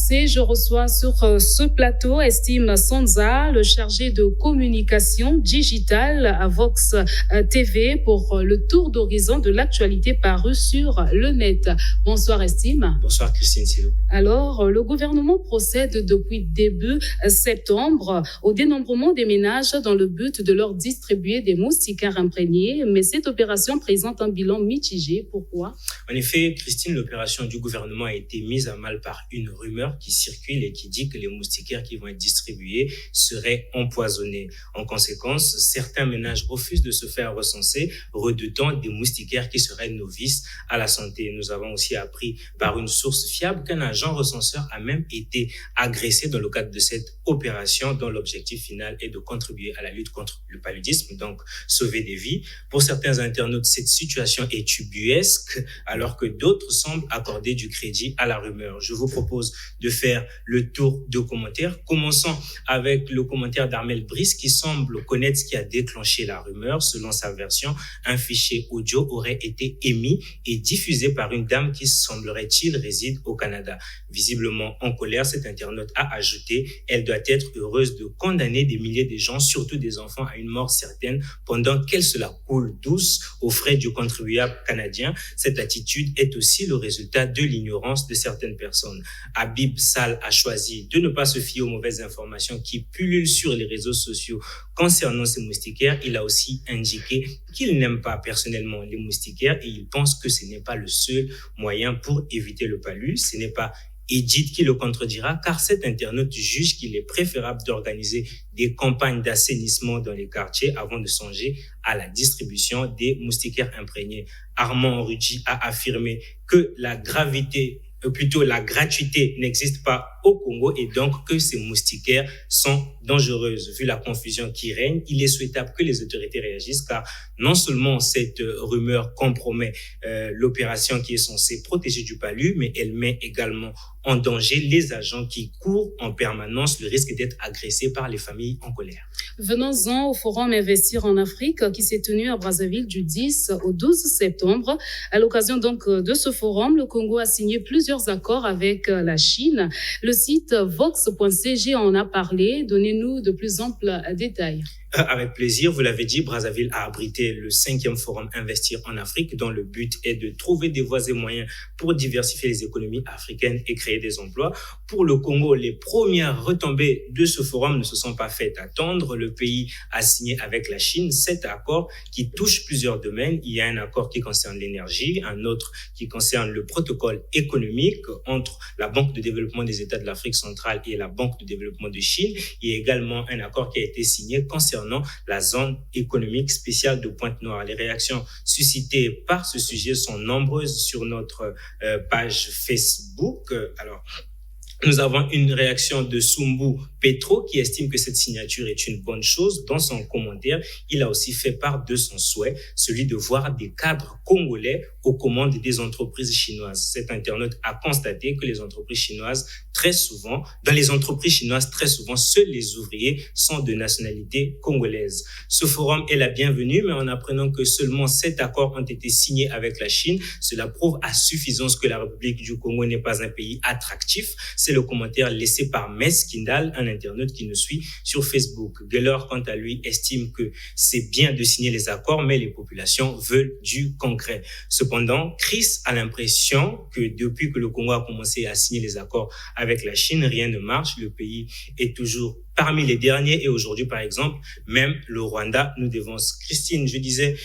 commencer, je reçois sur ce plateau Estime Sanza, le chargé de communication digitale à Vox TV pour le tour d'horizon de l'actualité parue sur le net. Bonsoir Estime. Bonsoir Christine Silou. Alors, le gouvernement procède depuis début septembre au dénombrement des ménages dans le but de leur distribuer des moustiquaires imprégnés, mais cette opération présente un bilan mitigé. Pourquoi ? En effet, Christine, l'opération du gouvernement a été mise à mal par une rumeur qui circule et qui dit que les moustiquaires qui vont être distribués seraient empoisonnés. En conséquence, certains ménages refusent de se faire recenser, redoutant des moustiquaires qui seraient novices à la santé. Nous avons aussi appris par une source fiable qu'un agent recenseur a même été agressé dans le cadre de cette opération dont l'objectif final est de contribuer à la lutte contre le paludisme, donc sauver des vies. Pour certains internautes, cette situation est ubuesque, alors que d'autres semblent accorder du crédit à la rumeur. Je vous propose de faire le tour de commentaires. Commençons avec le commentaire d'Armel Brice qui semble connaître ce qui a déclenché la rumeur. Selon sa version, un fichier audio aurait été émis et diffusé par une dame qui, semblerait-il, réside au Canada. Visiblement en colère, cet internaute a ajouté « Elle doit être heureuse de condamner des milliers de gens, surtout des enfants, à une mort certaine pendant qu'elle se la coule douce aux frais du contribuable canadien. Cette attitude est aussi le résultat de l'ignorance de certaines personnes. » Habib Sall a choisi de ne pas se fier aux mauvaises informations qui pullulent sur les réseaux sociaux concernant ces moustiquaires. Il a aussi indiqué qu'il n'aime pas personnellement les moustiquaires et il pense que ce n'est pas le seul moyen pour éviter le palu. Ce n'est pas Edith qui le contredira, car cet internaute juge qu'il est préférable d'organiser des campagnes d'assainissement dans les quartiers avant de songer à la distribution des moustiquaires imprégnés. Armand Ruggi a affirmé que la gratuité n'existe pas au Congo et donc que ces moustiquaires sont dangereuses. Vu la confusion qui règne, il est souhaitable que les autorités réagissent car non seulement cette rumeur compromet l'opération qui est censée protéger du palu, mais elle met également en danger les agents qui courent en permanence le risque d'être agressés par les familles en colère. Venons-en au forum Investir en Afrique qui s'est tenu à Brazzaville du 10 au 12 septembre. À l'occasion donc de ce forum, le Congo a signé plusieurs accords avec la Chine. Le site vox.cg en a parlé. Donnez-nous de plus amples détails. Avec plaisir, vous l'avez dit, Brazzaville a abrité le 5e forum Investir en Afrique dont le but est de trouver des voies et moyens pour diversifier les économies africaines et créer des emplois. Pour le Congo, les premières retombées de ce forum ne se sont pas faites attendre. Le pays a signé avec la Chine 7 accords qui touchent plusieurs domaines. Il y a un accord qui concerne l'énergie, un autre qui concerne le protocole économique entre la Banque de développement des États de l'Afrique centrale et la Banque de développement de Chine. Il y a également un accord qui a été signé concernant la zone économique spéciale de Pointe-Noire. Les réactions suscitées par ce sujet sont nombreuses sur notre page Facebook. Alors, nous avons une réaction de Sumbu Petro qui estime que cette signature est une bonne chose. Dans son commentaire, il a aussi fait part de son souhait, celui de voir des cadres congolais aux commandes des entreprises chinoises. Cet internaute a constaté que dans les entreprises chinoises, très souvent, seuls les ouvriers sont de nationalité congolaise. Ce forum est la bienvenue, mais en apprenant que seulement 7 accords ont été signés avec la Chine, cela prouve à suffisance que la République du Congo n'est pas un pays attractif. C'est le commentaire laissé par Meskindal, un internaute qui nous suit sur Facebook. Geller, quant à lui, estime que c'est bien de signer les accords, mais les populations veulent du concret. Cependant, Chris a l'impression que depuis que le Congo a commencé à signer les accords avec la Chine, rien ne marche. Le pays est toujours parmi les derniers et aujourd'hui, par exemple, même le Rwanda nous dévance. Christine, je disais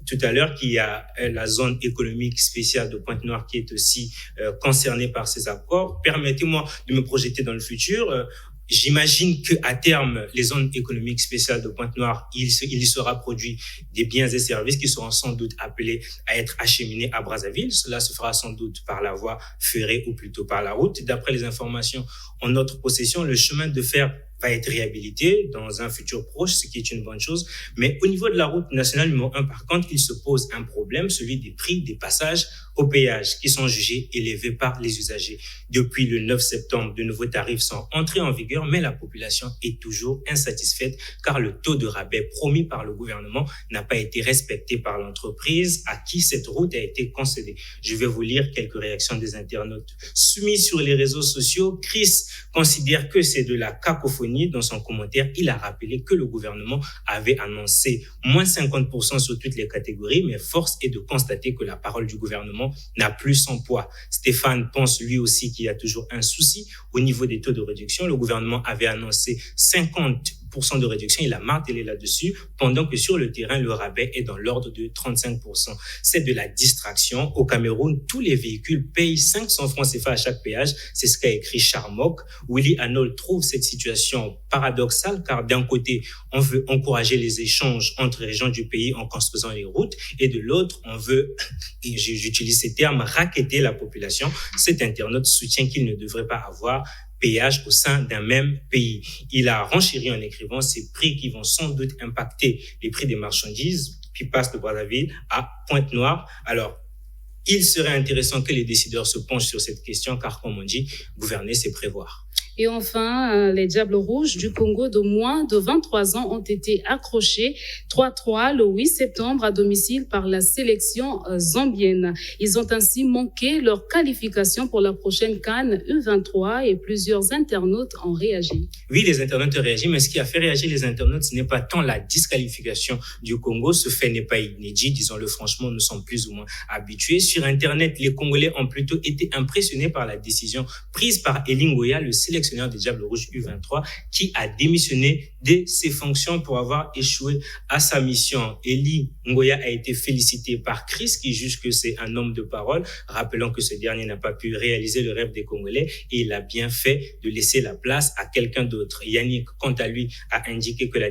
tout à l'heure qu'il y a la zone économique spéciale de Pointe-Noire qui est aussi concernée par ces accords. Permettez-moi de me projeter dans le futur. J'imagine qu'à terme, les zones économiques spéciales de Pointe-Noire, il y sera produit des biens et services qui seront sans doute appelés à être acheminés à Brazzaville. Cela se fera sans doute par la voie ferrée ou plutôt par la route. D'après les informations en notre possession, le chemin de fer va être réhabilité dans un futur proche, ce qui est une bonne chose. Mais au niveau de la route nationale numéro 1, par contre, il se pose un problème, celui des prix des passages au péage, qui sont jugés élevés par les usagers. Depuis le 9 septembre, de nouveaux tarifs sont entrés en vigueur, mais la population est toujours insatisfaite car le taux de rabais promis par le gouvernement n'a pas été respecté par l'entreprise à qui cette route a été concédée. Je vais vous lire quelques réactions des internautes. Soumis sur les réseaux sociaux, Chris considère que c'est de la cacophonie. Dans son commentaire, il a rappelé que le gouvernement avait annoncé moins 50% sur toutes les catégories, mais force est de constater que la parole du gouvernement n'a plus son poids. Stéphane pense lui aussi qu'il y a toujours un souci au niveau des taux de réduction. Le gouvernement avait annoncé 50% de réduction, il a martelé là-dessus, pendant que sur le terrain, le rabais est dans l'ordre de 35%. C'est de la distraction. Au Cameroun, tous les véhicules payent 500 francs CFA à chaque péage. C'est ce qu'a écrit Charmok. Willy Arnold trouve cette situation paradoxale car d'un côté, on veut encourager les échanges entre régions du pays en construisant les routes et de l'autre, on veut, et j'utilise ces termes, racketter la population. Cet internaute soutient qu'il ne devrait pas avoir péage au sein d'un même pays. Il a renchéri en écrivant ces prix qui vont sans doute impacter les prix des marchandises qui passent de Brazzaville à Pointe-Noire. Alors, il serait intéressant que les décideurs se penchent sur cette question car, comme on dit, gouverner, c'est prévoir. Et enfin, les Diables Rouges du Congo de moins de 23 ans ont été accrochés 3-3 le 8 septembre à domicile par la sélection zambienne. Ils ont ainsi manqué leur qualification pour la prochaine CAN U23 et plusieurs internautes ont réagi. Oui, les internautes ont réagi, mais ce qui a fait réagir les internautes, ce n'est pas tant la disqualification du Congo. Ce fait n'est pas inédit, disons-le franchement, nous sommes plus ou moins habitués. Sur Internet, les Congolais ont plutôt été impressionnés par la décision prise par Elie Ngoya, le sélectionneur des Diables Rouges U23, qui a démissionné de ses fonctions pour avoir échoué à sa mission. Elie Ngoya a été félicité par Chris, qui juge que c'est un homme de parole, rappelant que ce dernier n'a pas pu réaliser le rêve des Congolais et il a bien fait de laisser la place à quelqu'un d'autre. Yannick, quant à lui, a indiqué que la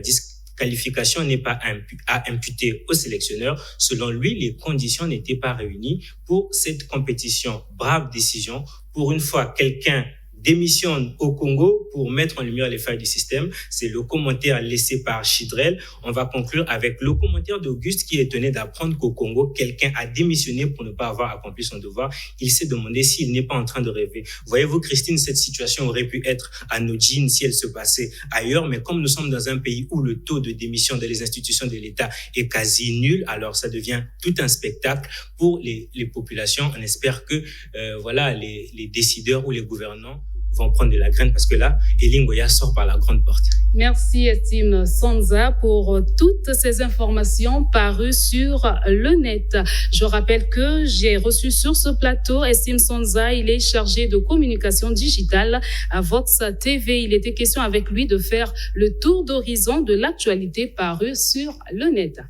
qualification n'est pas à imputer au sélectionneur. Selon lui, les conditions n'étaient pas réunies pour cette compétition. Brave décision. Pour une fois, quelqu'un démissionne au Congo pour mettre en lumière les failles du système. C'est le commentaire laissé par Chidrel. On va conclure avec le commentaire d'Auguste qui est étonné d'apprendre qu'au Congo, quelqu'un a démissionné pour ne pas avoir accompli son devoir. Il s'est demandé s'il n'est pas en train de rêver. Voyez-vous, Christine, cette situation aurait pu être anodine si elle se passait ailleurs, mais comme nous sommes dans un pays où le taux de démission dans les institutions de l'État est quasi nul, alors ça devient tout un spectacle pour les populations. On espère que les décideurs ou les gouvernants vont prendre de la graine parce que là, Elie Ngoya sort par la grande porte. Merci Estime Sanza pour toutes ces informations parues sur le net. Je rappelle que j'ai reçu sur ce plateau Estime Sanza. Il est chargé de communication digitale à Vox TV. Il était question avec lui de faire le tour d'horizon de l'actualité parue sur le net.